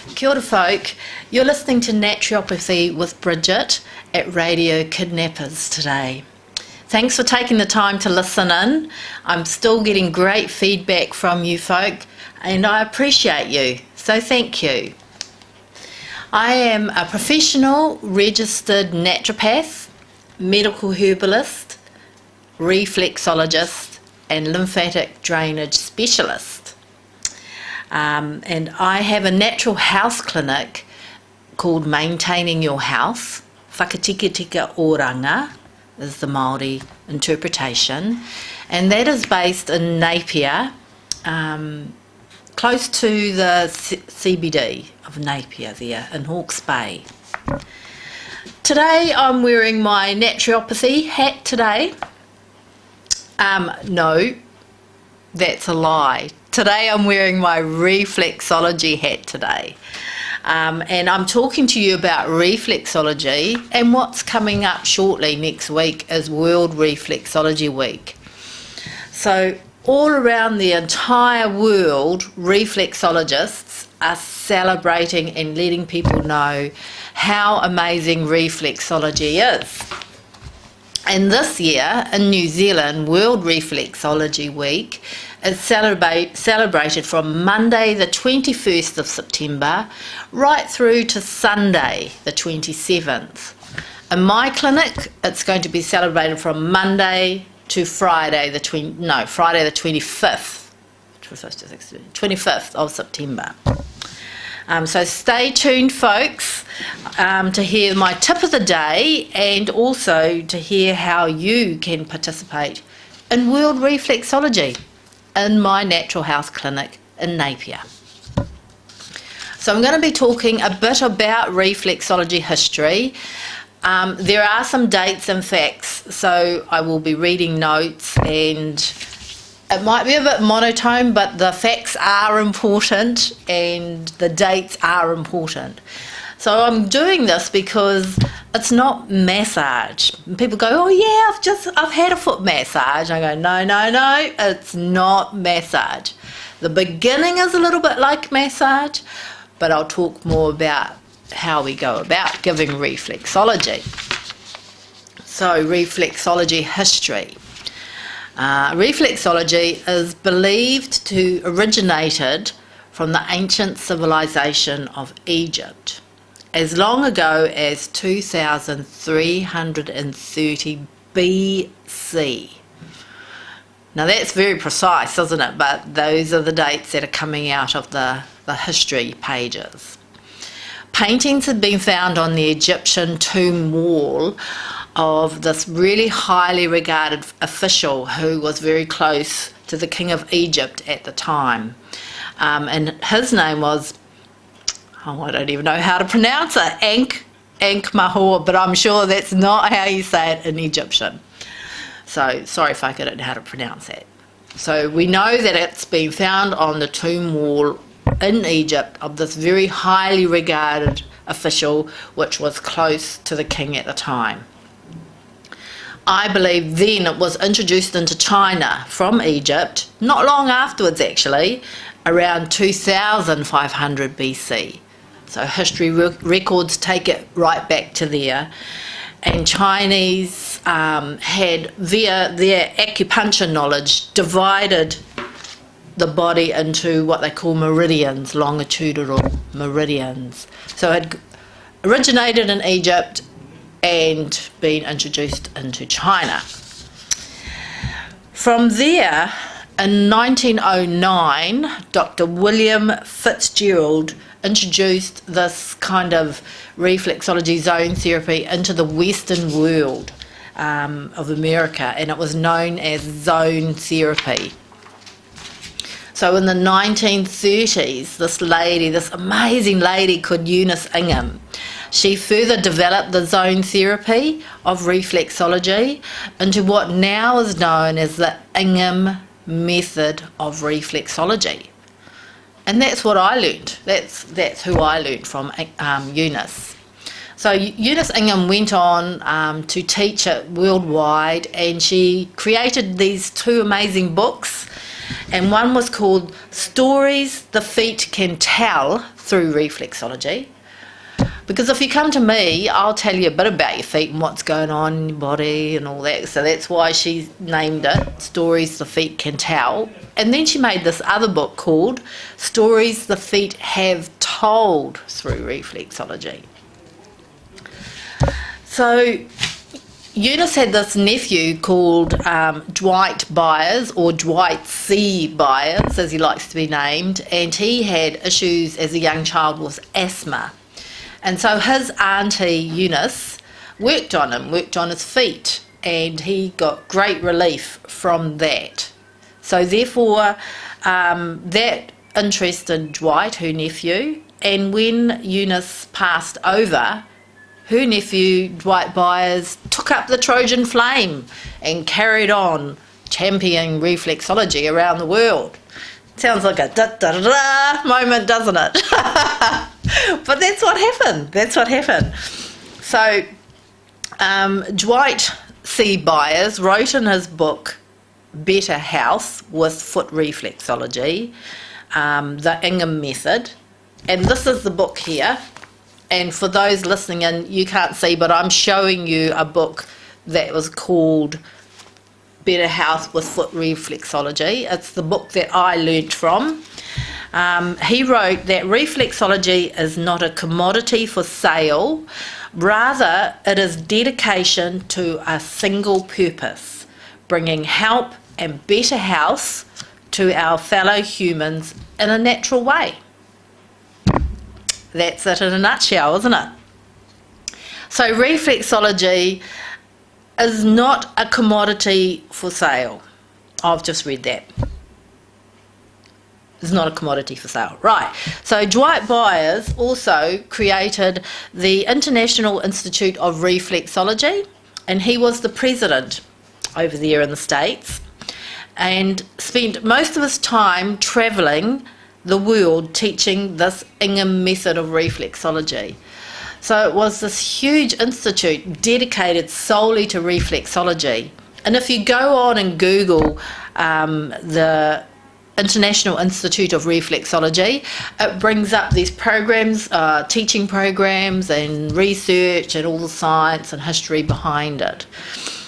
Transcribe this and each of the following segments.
Kia ora folk, you're listening to Natureopathy with Bridgitt at Radio Kidnappers today. Thanks for taking the time to listen in. I'm still getting great feedback from you folk and I appreciate you, so thank you. I am a professional registered naturopath, medical herbalist, reflexologist and lymphatic drainage specialist. And I have a natural house clinic called Maintaining Your Health. Whakatika Oranga is the Māori interpretation. And that is based in Napier, close to the CBD of Napier there in Hawke's Bay. Today I'm wearing my naturopathy hat today. No, that's a lie. Today I'm wearing my reflexology hat today. And I'm talking to you about reflexology, and what's coming up shortly next week is World Reflexology Week. So all around the entire world, reflexologists are celebrating and letting people know how amazing reflexology is. And this year in New Zealand, World Reflexology Week is celebrated from Monday the 21st of September right through to Sunday the 27th. In my clinic, it's going to be celebrated from Monday to Friday the 25th of September. So stay tuned, folks, to hear my tip of the day and also to hear how you can participate in World Reflexology in my natural health clinic in Napier. So I'm going to be talking a bit about reflexology history. There are some dates and facts, so I will be reading notes, and it might be a bit monotone, but the facts are important and the dates are important. So I'm doing this because it's not massage. And people go, oh yeah, I've had a foot massage. I go, no, it's not massage. The beginning is a little bit like massage, but I'll talk more about how we go about giving reflexology. So reflexology history. Reflexology is believed to originated from the ancient civilization of Egypt as long ago as 2330 BC. Now that's very precise, isn't it? But those are the dates that are coming out of the history pages. Paintings have been found on the Egyptian tomb wall of this really highly regarded official who was very close to the King of Egypt at the time. And his name was, I don't even know how to pronounce it, Ankh-Mahor, but I'm sure that's not how you say it in Egyptian. So sorry if I couldn't know how to pronounce that. So we know that it's been found on the tomb wall in Egypt of this very highly regarded official which was close to the king at the time. I believe then it was introduced into China from Egypt, not long afterwards actually, around 2500 BC. So history records take it right back to there. And Chinese had, via their acupuncture knowledge, divided the body into what they call meridians, longitudinal meridians. So it had originated in Egypt and been introduced into China. From there, in 1909, Dr. William Fitzgerald introduced this kind of reflexology zone therapy into the Western world of America, and it was known as zone therapy. So in the 1930s, this amazing lady called Eunice Ingham, she further developed the zone therapy of reflexology into what now is known as the Ingham method of reflexology. And that's what I learned. That's who I learned from, Eunice. So Eunice Ingham went on to teach it worldwide, and she created these two amazing books, and one was called Stories the Feet Can Tell through reflexology. Because if you come to me, I'll tell you a bit about your feet and what's going on in your body and all that. So that's why she named it Stories the Feet Can Tell. And then she made this other book called Stories the Feet Have Told through Reflexology. So Eunice had this nephew called Dwight Byers, or Dwight C. Byers, as he likes to be named, and he had issues as a young child with asthma. And so his auntie Eunice worked on him, worked on his feet, and he got great relief from that. So therefore, that interested Dwight, her nephew, and when Eunice passed over, her nephew, Dwight Byers, took up the Trojan flame and carried on championing reflexology around the world. Sounds like a da-da-da-da moment, doesn't it? But that's what happened. That's what happened. So Dwight C. Byers wrote in his book, Better Health with Foot Reflexology, the Ingham Method. And this is the book here. And for those listening in, you can't see, but I'm showing you a book that was called Better Health with Foot Reflexology. It's the book that I learnt from. He wrote that reflexology is not a commodity for sale, rather it is dedication to a single purpose, bringing help and better health to our fellow humans in a natural way. That's it in a nutshell, isn't it? So reflexology is not a commodity for sale. I've just read that. It's not a commodity for sale. Right. So Dwight Byers also created the International Institute of Reflexology, and he was the president over there in the States, and spent most of his time travelling the world teaching this Ingham method of reflexology. So it was this huge institute dedicated solely to reflexology. And if you go on and Google the International Institute of Reflexology, it brings up these programs, teaching programs and research and all the science and history behind it.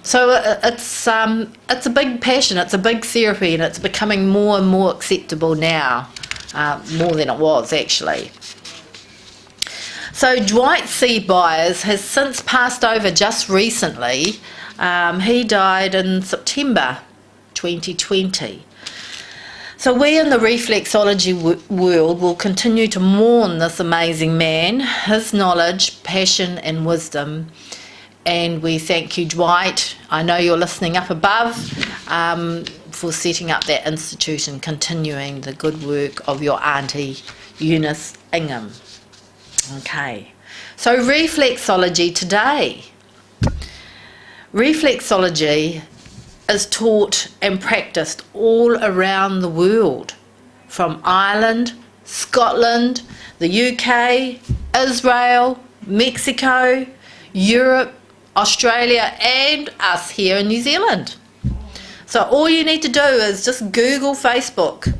So it's a big passion, it's a big therapy, and it's becoming more and more acceptable now, more than it was actually. So Dwight C. Byers has since passed over just recently. He died in September 2020. So we in the reflexology world will continue to mourn this amazing man, his knowledge, passion and wisdom. And we thank you, Dwight. I know you're listening up above, for setting up that institute and continuing the good work of your auntie Eunice Ingham. Okay, so reflexology today. Reflexology is taught and practiced all around the world, from Ireland, Scotland, the UK, Israel, Mexico, Europe, Australia and us here in New Zealand. So all you need to do is just Google Facebook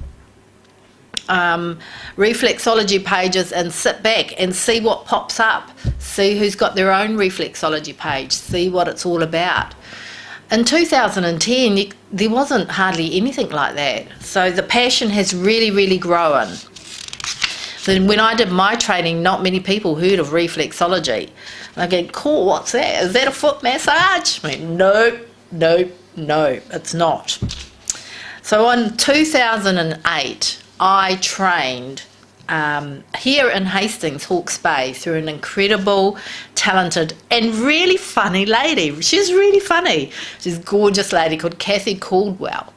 reflexology pages and sit back and see what pops up, see who's got their own reflexology page, see what it's all about. In 2010 there wasn't hardly anything like that, so the passion has really grown. Then when I did my training, not many people heard of reflexology. And I go, cool, what's that? Is that a foot massage? I went, no, it's not. So in 2008 I trained here in Hastings, Hawke's Bay, through an incredible, talented and really funny lady. She's really funny. She's a gorgeous lady called Kathy Caldwell.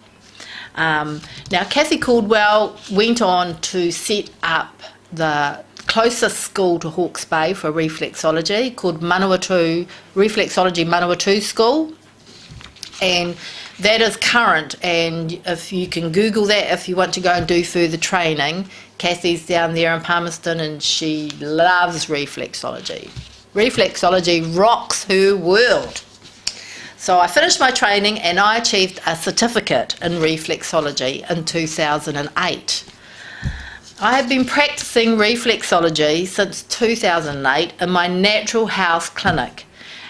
Now Kathy Caldwell went on to set up the closest school to Hawke's Bay for reflexology called Refexology Manawatu School, and that is current, and if you can Google that if you want to go and do further training. Kathy's down there in Palmerston and she loves reflexology. Reflexology rocks her world. So I finished my training and I achieved a certificate in reflexology in 2008. I have been practicing reflexology since 2008 in my natural house clinic,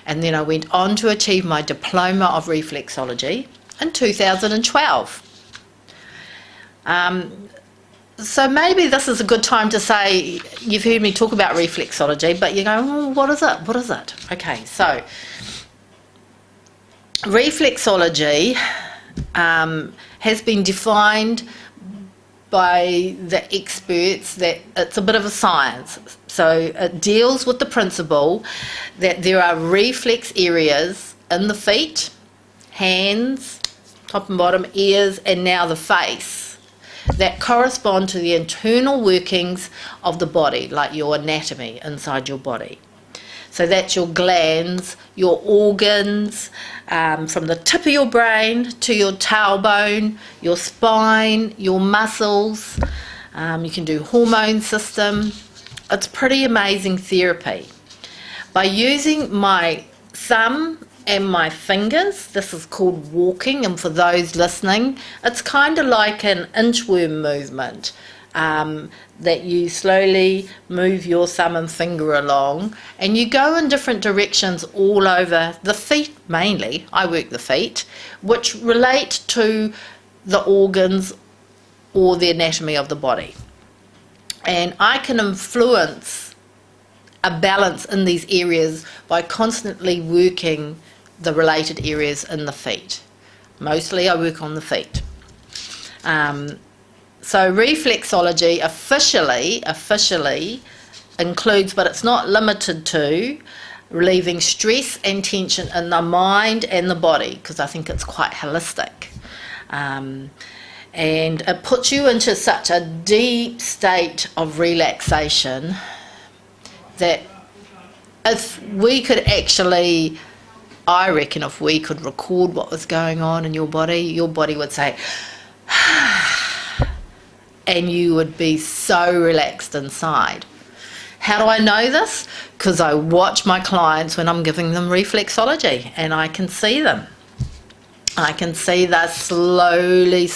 and then I went on to achieve my diploma of reflexology in 2012. So maybe this is a good time to say, you've heard me talk about reflexology, but you go, oh, what is it? What is it? Okay, so reflexology has been defined by the experts that it's a bit of a science. So it deals with the principle that there are reflex areas in the feet, hands, top and bottom, ears, and now the face, that correspond to the internal workings of the body, like your anatomy inside your body. So that's your glands, your organs, from the tip of your brain to your tailbone, your spine, your muscles. You can do hormone system. It's pretty amazing therapy. By using my thumb and my fingers, this is called walking, and for those listening, it's kind of like an inchworm movement, that you slowly move your thumb and finger along, and you go in different directions all over the feet mainly. I work the feet, which relate to the organs or the anatomy of the body. And I can influence a balance in these areas by constantly working the related areas in the feet. Mostly I work on the feet. So reflexology officially includes, but it's not limited to, relieving stress and tension in the mind and the body, because I think it's quite holistic. And it puts you into such a deep state of relaxation that if we could actually, I reckon if we could record what was going on in your body would say, and you would be so relaxed inside. How do I know this? Because I watch my clients when I'm giving them reflexology, and I can see them. I can see they're slowly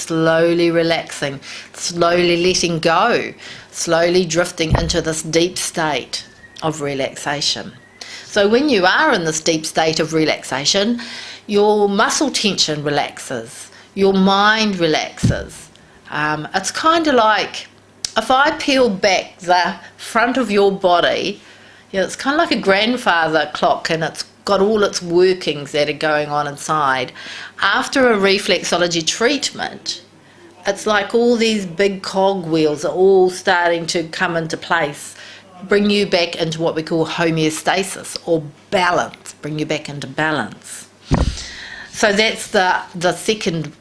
relaxing, slowly letting go, slowly drifting into this deep state of relaxation. So when you are in this deep state of relaxation, your muscle tension relaxes, your mind relaxes. It's kind of like, if I peel back the front of your body, it's kind of like a grandfather clock, and it's got all its workings that are going on inside. After a reflexology treatment, it's like all these big cog wheels are all starting to come into place, bring you back into what we call homeostasis, or balance, bring you back into balance. So that's the second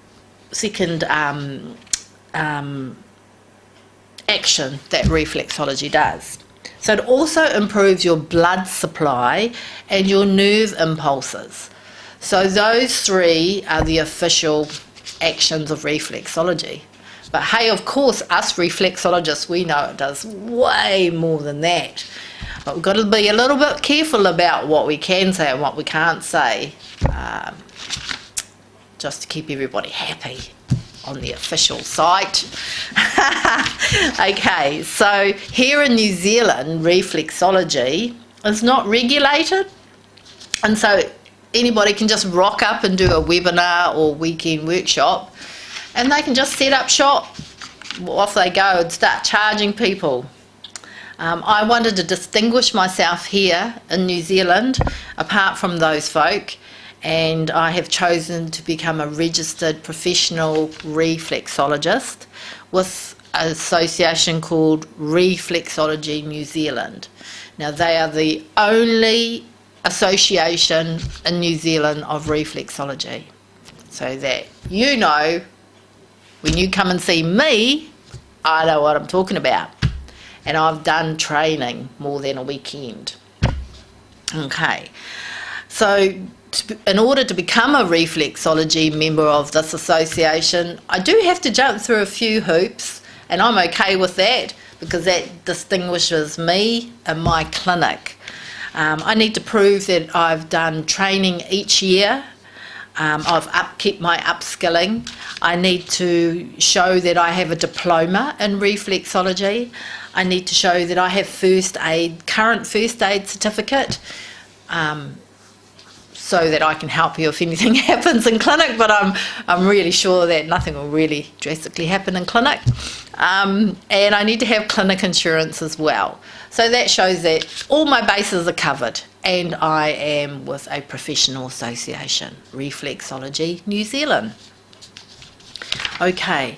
action that reflexology does. So it also improves your blood supply and your nerve impulses. So those three are the official actions of reflexology. But hey, of course, us reflexologists, we know it does way more than that. But we've got to be a little bit careful about what we can say and what we can't say, just to keep everybody happy on the official site. Okay, so here in New Zealand, reflexology is not regulated, and so anybody can just rock up and do a webinar or weekend workshop, and they can just set up shop, off they go and start charging people. I wanted to distinguish myself here in New Zealand apart from those folk, and I have chosen to become a registered professional reflexologist with an association called Refexology New Zealand. Now they are the only association in New Zealand of reflexology, so that you know when you come and see me, I know what I'm talking about, and I've done training more than a weekend. Okay, so in order to become a reflexology member of this association, I do have to jump through a few hoops, and I'm okay with that because that distinguishes me and my clinic. I need to prove that I've done training each year I've kept my upskilling. I need to show that I have a diploma in reflexology. I need to show that I have current first aid certificate, so that I can help you if anything happens in clinic, but I'm really sure that nothing will really drastically happen in clinic. And I need to have clinic insurance as well. So that shows that all my bases are covered, and I am with a professional association, Refexology New Zealand. Okay,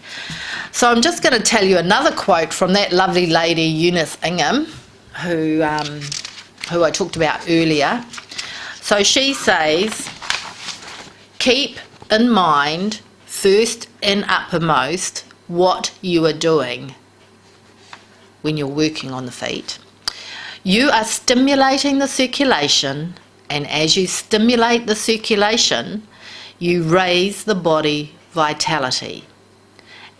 so I'm just going to tell you another quote from that lovely lady, Eunice Ingham, who I talked about earlier. So she says, keep in mind first and uppermost what you are doing when you're working on the feet. You are stimulating the circulation, and as you stimulate the circulation, you raise the body vitality.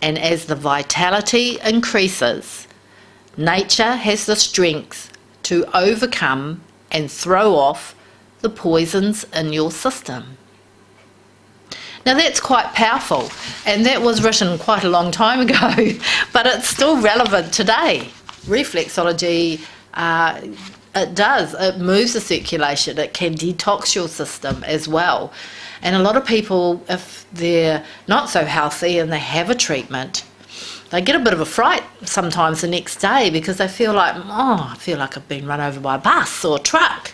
And as the vitality increases, nature has the strength to overcome and throw off the poisons in your system. Now that's quite powerful, and that was written quite a long time ago, but it's still relevant today. Reflexology, it moves the circulation, it can detox your system as well. And a lot of people, if they're not so healthy and they have a treatment, they get a bit of a fright sometimes the next day because they feel like, I feel like I've been run over by a bus or a truck.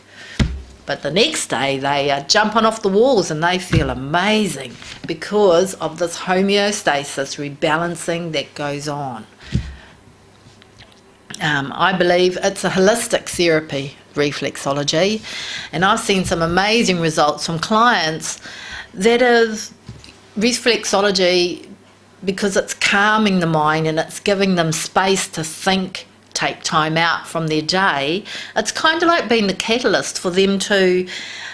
But the next day they are jumping off the walls and they feel amazing because of this homeostasis rebalancing that goes on. I believe it's a holistic therapy, reflexology, and I've seen some amazing results from clients that is reflexology because it's calming the mind and it's giving them space to think, take time out from their day. It's kind of like being the catalyst for them to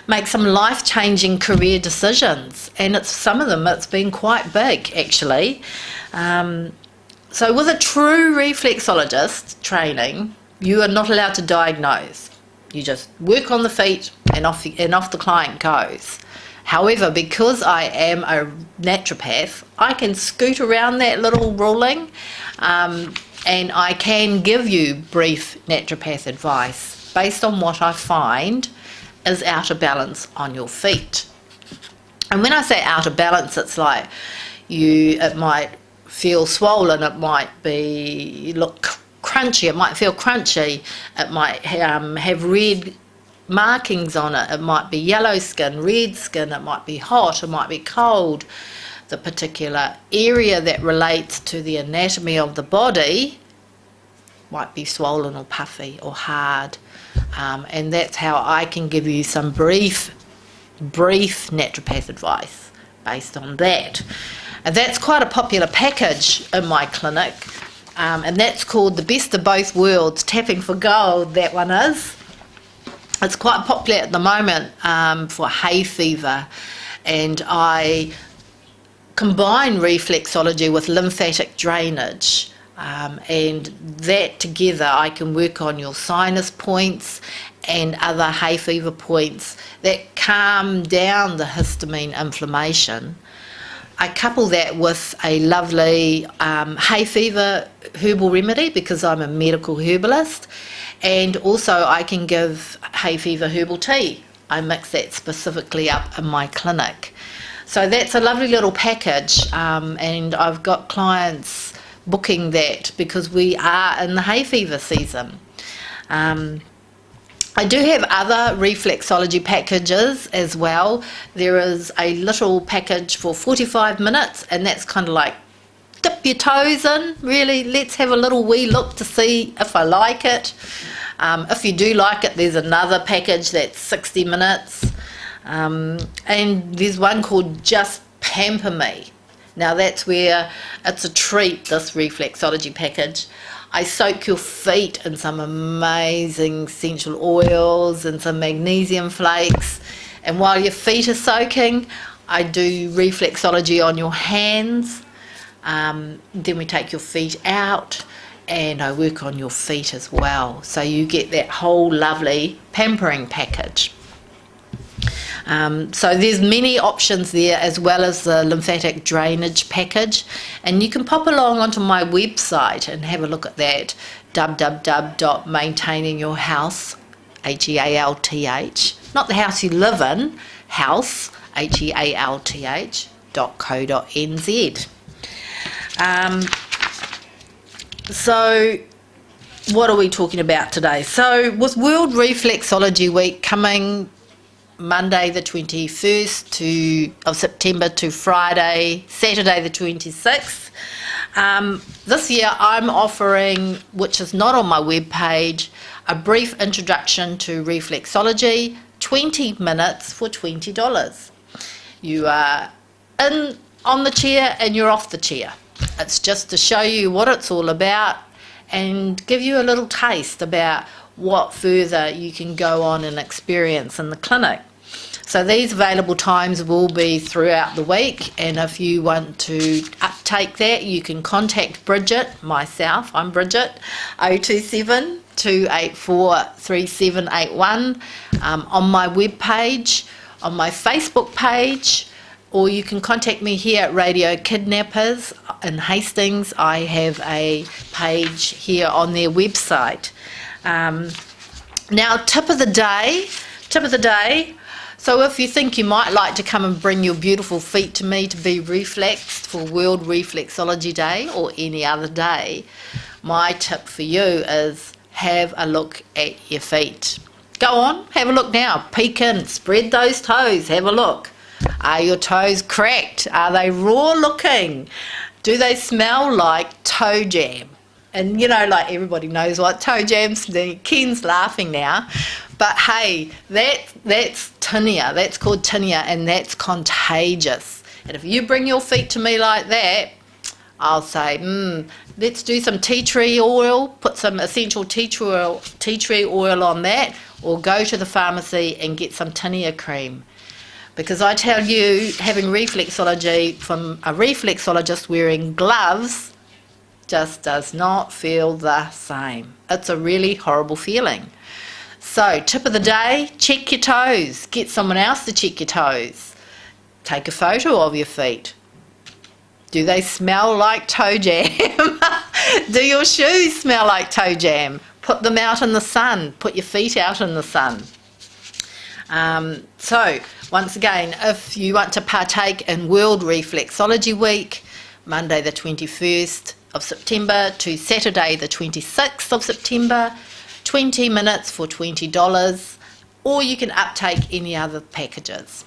make some life-changing career decisions, and some of them it's been quite big actually. So with a true reflexologist training, you are not allowed to diagnose. You just work on the feet and off the client goes. However, because I am a naturopath, I can scoot around that little ruling, and I can give you brief naturopath advice based on what I find is out of balance on your feet. And when I say out of balance, it's like it might feel swollen, it might look crunchy, it might feel crunchy, it might have red markings on it, it might be yellow skin, red skin, it might be hot, it might be cold. The particular area that relates to the anatomy of the body might be swollen or puffy or hard, and that's how I can give you some brief naturopath advice based on that. And that's quite a popular package in my clinic, and that's called the Best of Both Worlds, Tapping for Gold, that one is. It's quite popular at the moment for hay fever, and I combine reflexology with lymphatic drainage, and that together I can work on your sinus points and other hay fever points that calm down the histamine inflammation. I couple that with a lovely hay fever herbal remedy because I'm a medical herbalist, and also I can give hay fever herbal tea. I mix that specifically up in my clinic. So that's a lovely little package, and I've got clients booking that because we are in the hay fever season. I do have other reflexology packages as well. There is a little package for 45 minutes, and that's kind of like dip your toes in, really. Let's have a little wee look to see if I like it. If you do like it, there's another package that's 60 minutes. And there's one called Just Pamper Me. Now that's where it's a treat, this reflexology package. I soak your feet in some amazing essential oils and some magnesium flakes, and while your feet are soaking, I do reflexology on your hands. Then we take your feet out and I work on your feet as well, so you get that whole lovely pampering package. So there's many options there, as well as the lymphatic drainage package, and you can pop along onto my website and have a look at that, www.maintainingyourhouse, HEALTH, not the house you live in, house, HEALTH.co.nz. So what are we talking about today? So with World Reflexology Week coming Monday the 21st of September to Saturday the 26th, this year I'm offering, which is not on my webpage, a brief introduction to reflexology, 20 minutes for $20. You are on the chair and you're off the chair. It's just to show you what it's all about and give you a little taste about what further you can go on and experience in the clinic. So these available times will be throughout the week, and if you want to uptake that, you can contact Bridgitt, myself, I'm Bridgitt, 027 284 3781, on my webpage, on my Facebook page, or you can contact me here at Radio Kidnappers in Hastings. I have a page here on their website. Now, tip of the day. So if you think you might like to come and bring your beautiful feet to me to be reflexed for World Reflexology Day or any other day, my tip for you is have a look at your feet. Go on, have a look now. Peek in, spread those toes, have a look. Are your toes cracked? Are they raw looking? Do they smell like toe jam? And you know, like everybody knows what toe jam's. Ken's laughing now. But hey, that's tinea. That's called tinea, and that's contagious. And if you bring your feet to me like that, I'll say, let's do some tea tree oil, put some essential tea tree oil on that, or go to the pharmacy and get some tinea cream. Because I tell you, having reflexology from a reflexologist wearing gloves just does not feel the same. It's a really horrible feeling. So, tip of the day, check your toes. Get someone else to check your toes. Take a photo of your feet. Do they smell like toe jam? Do your shoes smell like toe jam? Put them out in the sun. Put your feet out in the sun. So, once again, if you want to partake in World Reflexology Week, Monday the 21st of September to Saturday the 26th of September, 20 minutes for $20, or you can uptake any other packages.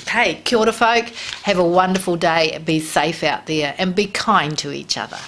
Okay, kia ora folk, have a wonderful day, be safe out there and be kind to each other.